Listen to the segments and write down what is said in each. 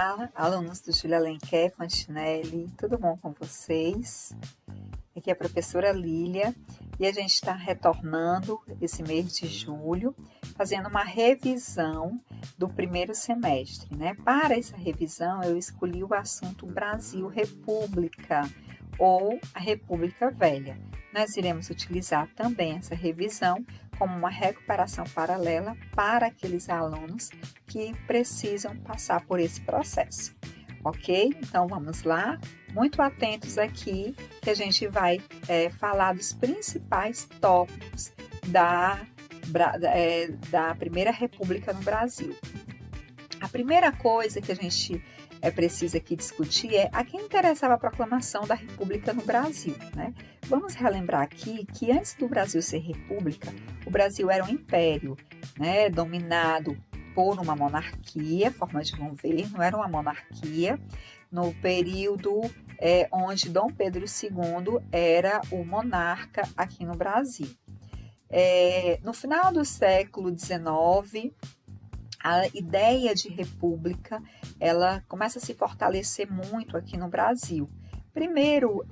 Olá, alunos do Júlia Alenquer Fantinelli, tudo bom com vocês? Aqui é a professora Lília e a gente está retornando esse mês de julho, fazendo uma revisão do primeiro semestre, né? Para essa revisão, eu escolhi o assunto Brasil República ou a República Velha. Nós iremos utilizar também essa revisão como uma recuperação paralela para aqueles alunos que precisam passar por esse processo, ok? Então vamos lá, muito atentos aqui que a gente vai falar dos principais tópicos da Primeira República no Brasil. A primeira coisa que a gente precisa aqui discutir é a quem interessava a proclamação da República no Brasil, né? Vamos relembrar aqui que antes do Brasil ser república, o Brasil era um império, né, dominado por uma monarquia, forma de governo, era uma monarquia, no período onde Dom Pedro II era o monarca aqui no Brasil. No final do século XIX, a ideia de república, ela começa a se fortalecer muito aqui no Brasil. Primeiro,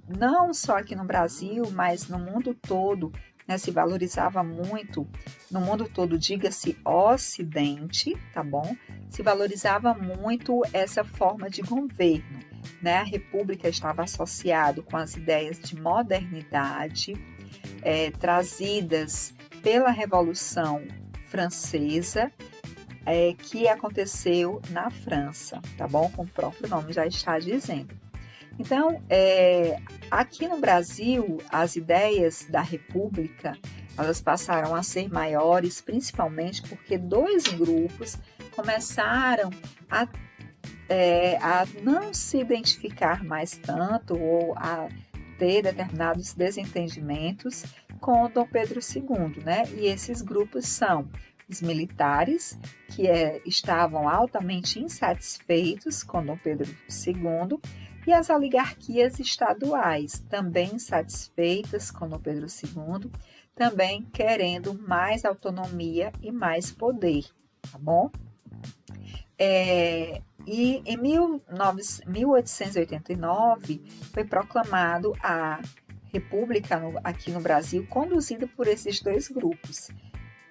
não só aqui no Brasil, mas no mundo todo, né, se valorizava muito, no mundo todo, diga-se Ocidente, tá bom? Se valorizava muito essa forma de governo, né? A república estava associada com as ideias de modernidade, trazidas pela Revolução Francesa, que aconteceu na França, tá bom? Como o próprio nome já está dizendo. Então, aqui no Brasil, as ideias da República, elas passaram a ser maiores, principalmente porque dois grupos começaram a não se identificar mais tanto ou a ter determinados desentendimentos com Dom Pedro II, né? E esses grupos são os militares, que estavam altamente insatisfeitos com Dom Pedro II, e as oligarquias estaduais, também insatisfeitas com Dom Pedro II, também querendo mais autonomia e mais poder, tá bom? E em 1889 foi proclamado a República aqui no Brasil, conduzida por esses dois grupos.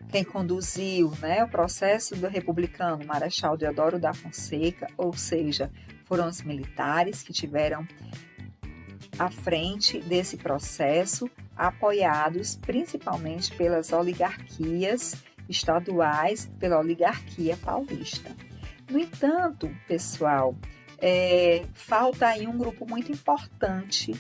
Quem conduziu, né, o processo do republicano, Marechal Deodoro da Fonseca, ou seja, foram os militares que tiveram à frente desse processo, apoiados principalmente pelas oligarquias estaduais, pela oligarquia paulista. No entanto, pessoal, falta aí um grupo muito importante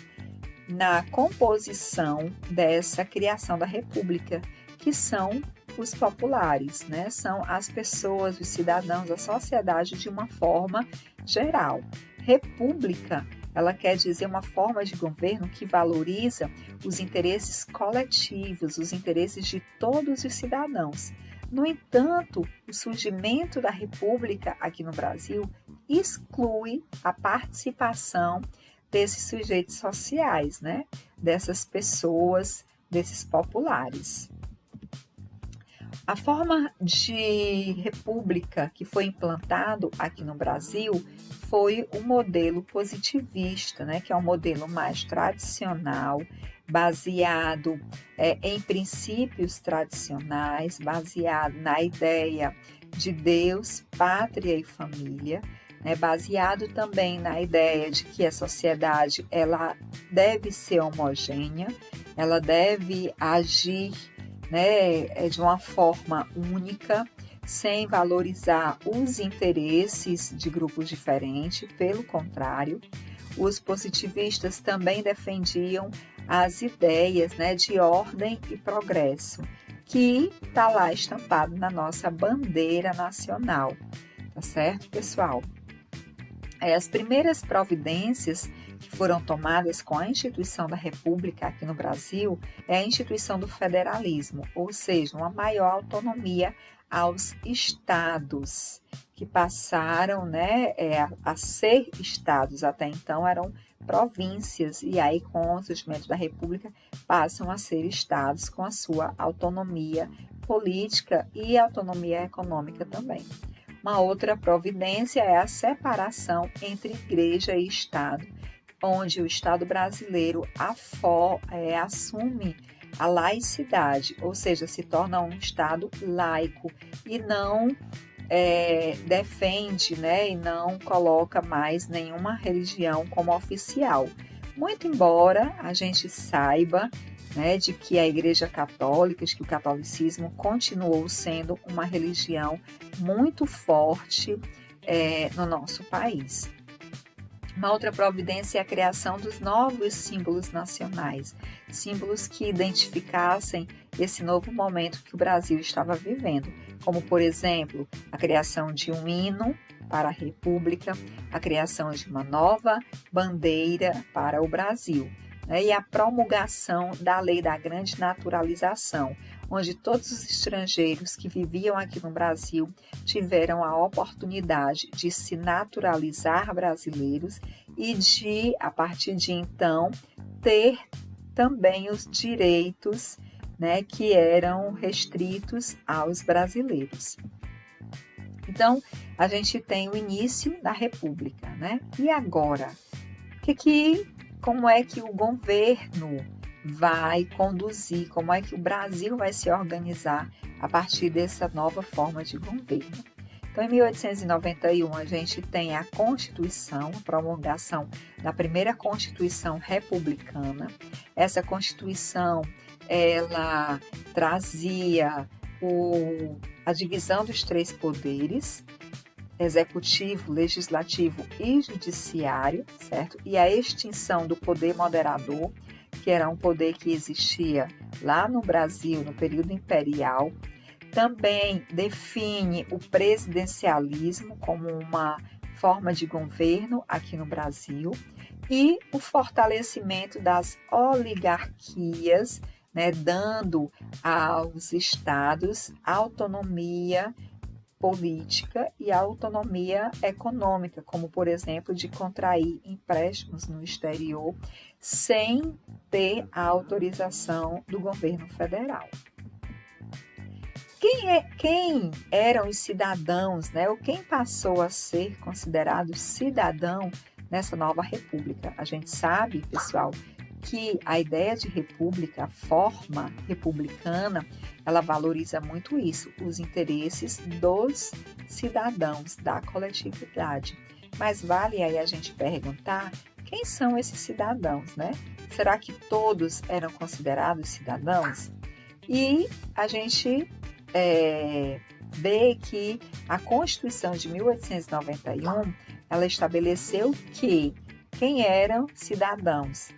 na composição dessa criação da República, que são os populares, né? São as pessoas, os cidadãos, a sociedade de uma forma geral. República, ela quer dizer uma forma de governo que valoriza os interesses coletivos, os interesses de todos os cidadãos. No entanto, o surgimento da República aqui no Brasil exclui a participação desses sujeitos sociais, né? Dessas pessoas, desses populares. A forma de república que foi implantado aqui no Brasil foi o modelo positivista, né, que é um modelo mais tradicional, baseado em princípios tradicionais, baseado na ideia de Deus, pátria e família, né, baseado também na ideia de que a sociedade ela deve ser homogênea, ela deve agir, né, de uma forma única, sem valorizar os interesses de grupos diferentes. Pelo contrário, os positivistas também defendiam as ideias, né, de ordem e progresso, que está lá estampado na nossa bandeira nacional, tá certo, pessoal? As primeiras providências que foram tomadas com a instituição da República aqui no Brasil é a instituição do federalismo, ou seja, uma maior autonomia aos estados, que passaram, né, a ser estados. Até então eram províncias, e aí com o surgimento da República passam a ser estados com a sua autonomia política e autonomia econômica também. Uma outra providência é a separação entre igreja e Estado, onde o Estado brasileiro assume a laicidade, ou seja, se torna um Estado laico e não defende, né, e não coloca mais nenhuma religião como oficial. Muito embora a gente saiba, né, de que a Igreja Católica, de que o catolicismo continuou sendo uma religião muito forte no nosso país. Uma outra providência é a criação dos novos símbolos nacionais, símbolos que identificassem esse novo momento que o Brasil estava vivendo, como, por exemplo, a criação de um hino para a República, a criação de uma nova bandeira para o Brasil, né, e a promulgação da Lei da Grande Naturalização, onde todos os estrangeiros que viviam aqui no Brasil tiveram a oportunidade de se naturalizar brasileiros e de, a partir de então, ter também os direitos, né, que eram restritos aos brasileiros. Então, a gente tem o início da República, né? E agora? Como é que o governo vai conduzir, como é que o Brasil vai se organizar a partir dessa nova forma de governo? Então, em 1891, a gente tem a Constituição, a promulgação da primeira Constituição republicana. Essa Constituição, ela trazia a divisão dos três poderes, executivo, legislativo e judiciário, certo? E a extinção do poder moderador, que era um poder que existia lá no Brasil no período imperial. Também define o presidencialismo como uma forma de governo aqui no Brasil e o fortalecimento das oligarquias, né, dando aos estados autonomia política e autonomia econômica, como, por exemplo, de contrair empréstimos no exterior sem ter a autorização do governo federal. Quem eram os cidadãos, né? Ou quem passou a ser considerado cidadão nessa nova república? A gente sabe, pessoal, que a ideia de república, a forma republicana, ela valoriza muito isso, os interesses dos cidadãos, da coletividade. Mas vale aí a gente perguntar quem são esses cidadãos, né? Será que todos eram considerados cidadãos? E a gente vê que a Constituição de 1891, ela estabeleceu que quem eram cidadãos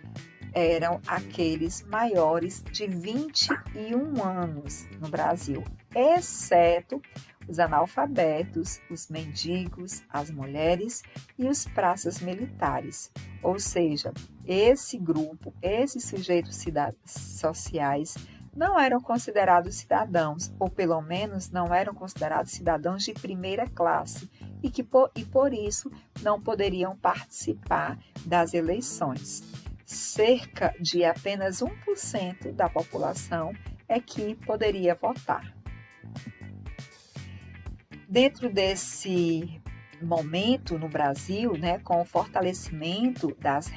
eram aqueles maiores de 21 anos no Brasil, exceto os analfabetos, os mendigos, as mulheres e os praças militares. Ou seja, esse grupo, esses sujeitos sociais não eram considerados cidadãos, ou pelo menos não eram considerados cidadãos de primeira classe e por isso não poderiam participar das eleições. Cerca de apenas 1% da população é que poderia votar. Dentro desse momento no Brasil, né, com o fortalecimento das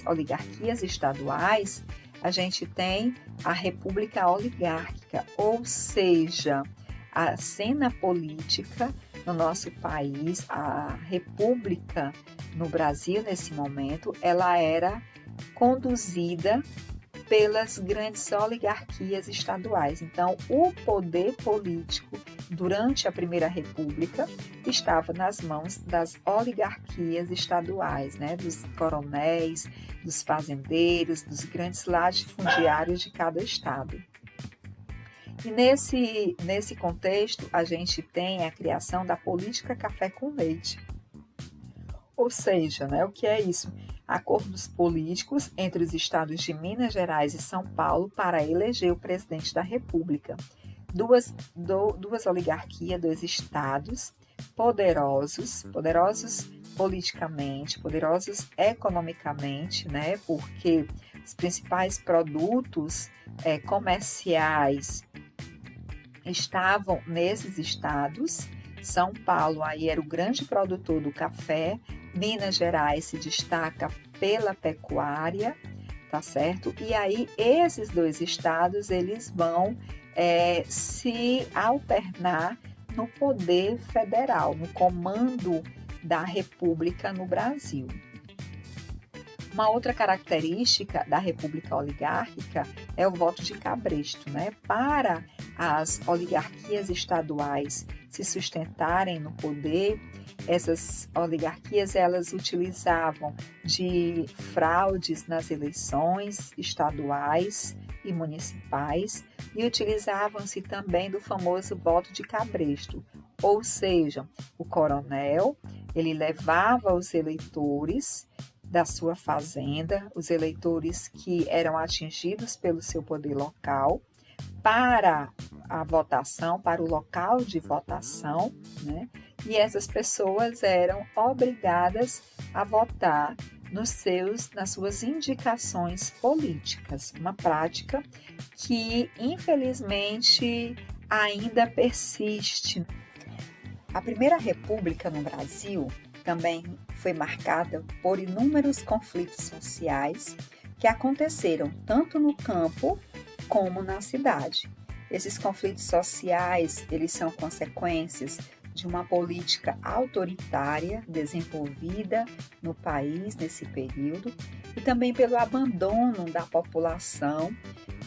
oligarquias estaduais, a gente tem a República Oligárquica, ou seja, a cena política no nosso país, a República no Brasil nesse momento, ela era conduzida pelas grandes oligarquias estaduais. Então, o poder político durante a Primeira República estava nas mãos das oligarquias estaduais, né? Dos coronéis, dos fazendeiros, dos grandes latifundiários de cada estado. E nesse contexto, a gente tem a criação da política café com leite. Ou seja, né, o que é isso? Acordos políticos entre os estados de Minas Gerais e São Paulo para eleger o presidente da República. Duas oligarquias, dois estados poderosos politicamente, poderosos economicamente, né? Porque os principais produtos comerciais estavam nesses estados, São Paulo aí era o grande produtor do café, Minas Gerais se destaca pela pecuária, tá certo? E aí esses dois estados eles vão se alternar no poder federal, no comando da República no Brasil. Uma outra característica da República Oligárquica é o voto de cabresto, né? Para as oligarquias estaduais se sustentarem no poder, essas oligarquias elas utilizavam de fraudes nas eleições estaduais e municipais e utilizavam-se também do famoso voto de cabresto, ou seja, o coronel ele levava os eleitores da sua fazenda, os eleitores que eram atingidos pelo seu poder local, para a votação, para o local de votação, né? E essas pessoas eram obrigadas a votar nas suas indicações políticas, uma prática que, infelizmente, ainda persiste. A Primeira República no Brasil também foi marcada por inúmeros conflitos sociais que aconteceram tanto no campo como na cidade. Esses conflitos sociais, eles são consequências de uma política autoritária desenvolvida no país nesse período e também pelo abandono da população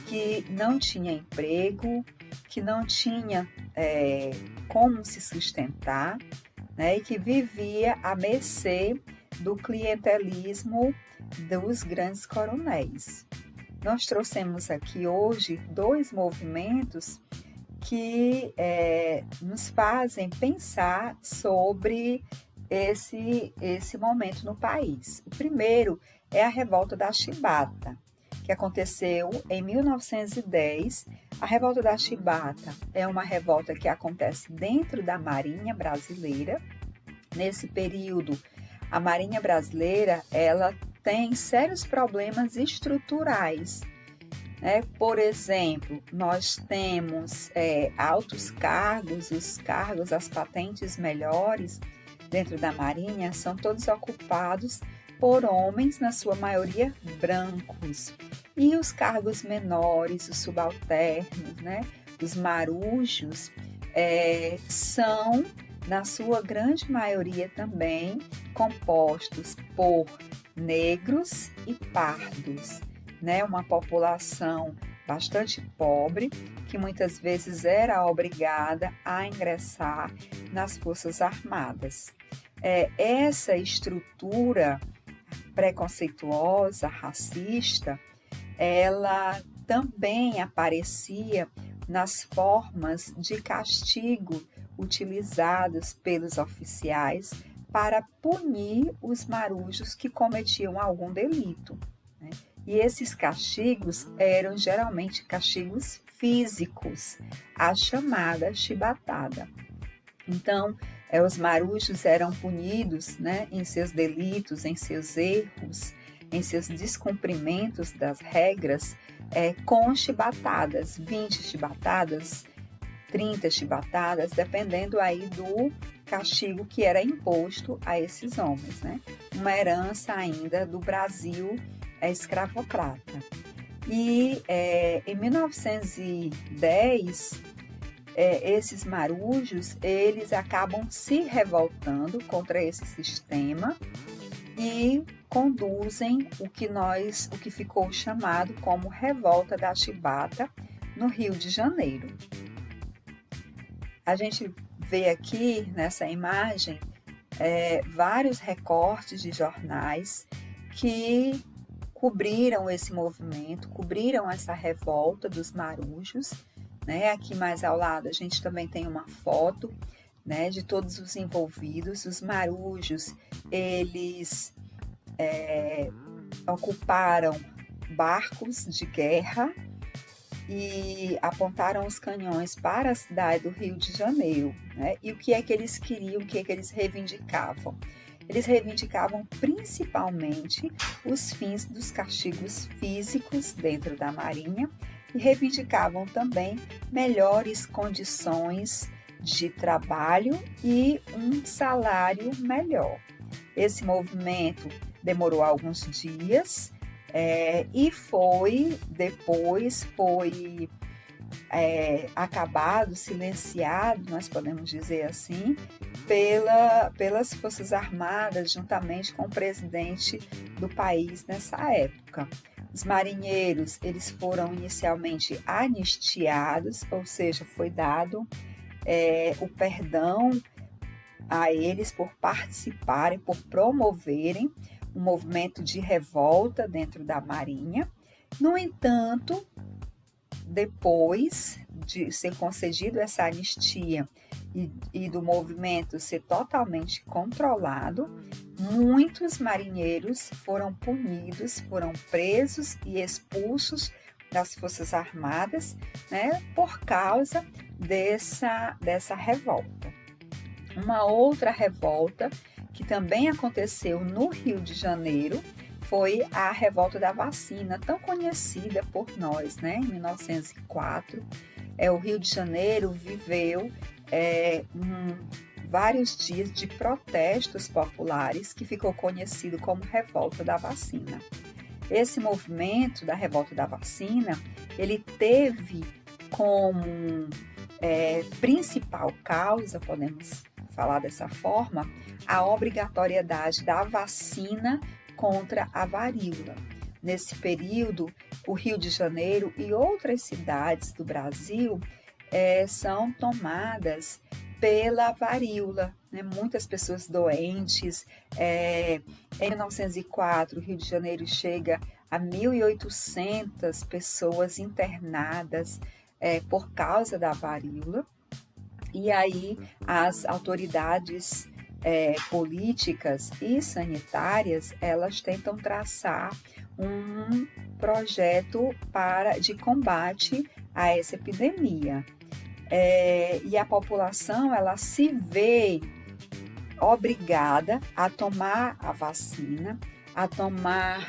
que não tinha emprego, que não tinha como se sustentar, né, e que vivia à mercê do clientelismo dos grandes coronéis. Nós trouxemos aqui hoje dois movimentos que nos fazem pensar sobre esse momento no país. O primeiro é a Revolta da Chibata, que aconteceu em 1910. A Revolta da Chibata é uma revolta que acontece dentro da Marinha Brasileira. Nesse período, a Marinha Brasileira ela tem sérios problemas estruturais. Por exemplo, nós temos altos cargos, os cargos, as patentes melhores dentro da Marinha são todos ocupados por homens, na sua maioria brancos. E os cargos menores, os subalternos, os marujos, são, na sua grande maioria também, compostos por negros e pardos, uma população bastante pobre, que muitas vezes era obrigada a ingressar nas Forças Armadas. Essa estrutura preconceituosa, racista, ela também aparecia nas formas de castigo utilizados pelos oficiais para punir os marujos que cometiam algum delito. E esses castigos eram geralmente castigos físicos, a chamada chibatada. Então, os marujos eram punidos em seus delitos, em seus erros, em seus descumprimentos das regras, com chibatadas, 20 chibatadas, 30 chibatadas, dependendo aí do castigo que era imposto a esses homens, Uma herança ainda do Brasil escravocrata. E em 1910, esses marujos, eles acabam se revoltando contra esse sistema e conduzem o que ficou chamado como Revolta da Chibata no Rio de Janeiro. A gente vê aqui nessa imagem vários recortes de jornais que cobriram esse movimento, cobriram essa revolta dos marujos. Aqui mais ao lado a gente também tem uma foto de todos os envolvidos. Os marujos, eles ocuparam barcos de guerra e apontaram os canhões para a cidade do Rio de Janeiro. E o que é que eles queriam, o que é que eles reivindicavam? Eles reivindicavam principalmente os fins dos castigos físicos dentro da Marinha e reivindicavam também melhores condições de trabalho e um salário melhor. Esse movimento demorou alguns dias e depois foi acabado, silenciado, nós podemos dizer assim, pelas Forças Armadas, juntamente com o presidente do país nessa época. Os marinheiros, eles foram inicialmente anistiados, ou seja, foi dado o perdão a eles por participarem, por promoverem um movimento de revolta dentro da Marinha. No entanto, depois de ser concedido essa anistia e do movimento ser totalmente controlado, muitos marinheiros foram punidos, foram presos e expulsos das Forças Armadas, né, por causa dessa revolta. Uma outra revolta que também aconteceu no Rio de Janeiro foi a revolta da vacina, tão conhecida por nós, né? Em 1904, o Rio de Janeiro viveu vários dias de protestos populares que ficou conhecido como Revolta da Vacina. Esse movimento da Revolta da Vacina, ele teve como principal causa, podemos falar dessa forma, a obrigatoriedade da vacina contra a varíola. Nesse período, o Rio de Janeiro e outras cidades do Brasil são tomadas pela varíola, né? Muitas pessoas doentes. Em 1904, o Rio de Janeiro chega a 1.800 pessoas internadas por causa da varíola. E aí as autoridades políticas e sanitárias, elas tentam traçar um projeto de combate a essa epidemia. E a população, ela se vê obrigada a tomar a vacina, a tomar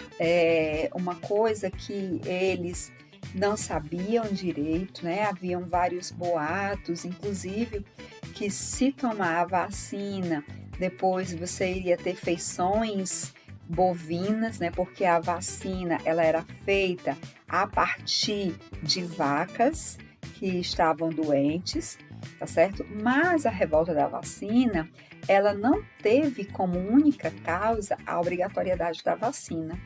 uma coisa que eles não sabiam direito, né? Haviam vários boatos, inclusive, que se tomar a vacina, depois você iria ter feições bovinas, né? Porque a vacina, ela era feita a partir de vacas que estavam doentes, tá certo? Mas a revolta da vacina, ela não teve como única causa a obrigatoriedade da vacina.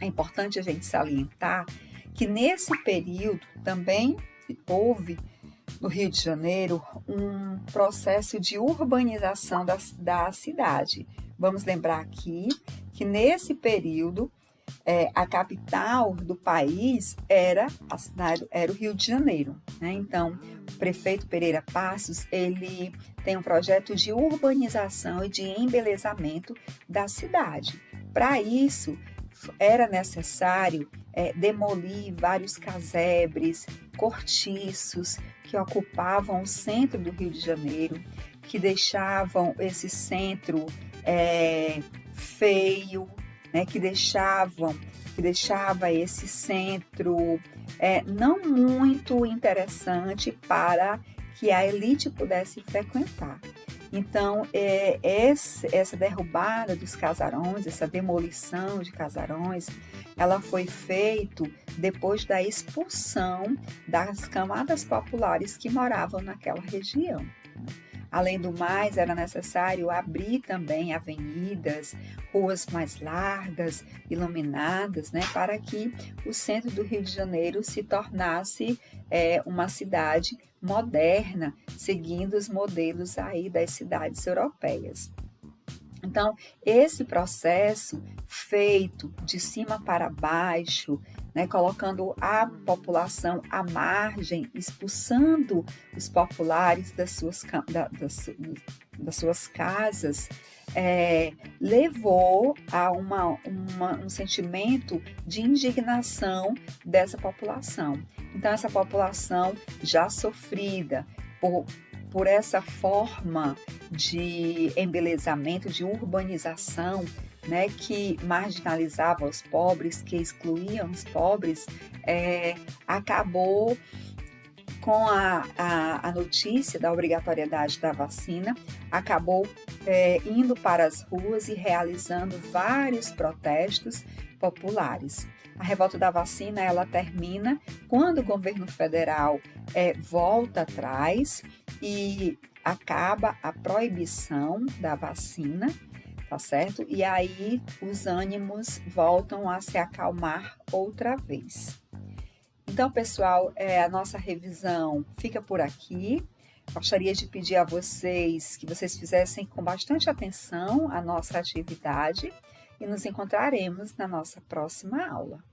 É importante a gente salientar que nesse período também houve no Rio de Janeiro um processo de urbanização da cidade. Vamos lembrar aqui que nesse período a capital do país era o Rio de Janeiro, né? Então, o prefeito Pereira Passos, ele tem um projeto de urbanização e de embelezamento da cidade. Para isso, era necessário demolir vários casebres, cortiços que ocupavam o centro do Rio de Janeiro, que deixavam esse centro feio, né, que deixava esse centro não muito interessante para que a elite pudesse frequentar. Então, essa derrubada dos casarões, essa demolição de casarões, ela foi feita depois da expulsão das camadas populares que moravam naquela região. Além do mais, era necessário abrir também avenidas, ruas mais largas, iluminadas, né, para que o centro do Rio de Janeiro se tornasse uma cidade moderna, seguindo os modelos aí das cidades europeias. Então, esse processo feito de cima para baixo, né, colocando a população à margem, expulsando os populares das suas casas, levou a um sentimento de indignação dessa população. Então, essa população já sofrida por essa forma de embelezamento, de urbanização, né, que marginalizava os pobres, que excluíam os pobres, acabou com a notícia da obrigatoriedade da vacina, acabou indo para as ruas e realizando vários protestos populares. A revolta da vacina, ela termina quando o governo federal volta atrás e acaba a proibição da vacina, tá certo? E aí os ânimos voltam a se acalmar outra vez. Então, pessoal, a nossa revisão fica por aqui. Gostaria de pedir a vocês que vocês fizessem com bastante atenção a nossa atividade e nos encontraremos na nossa próxima aula.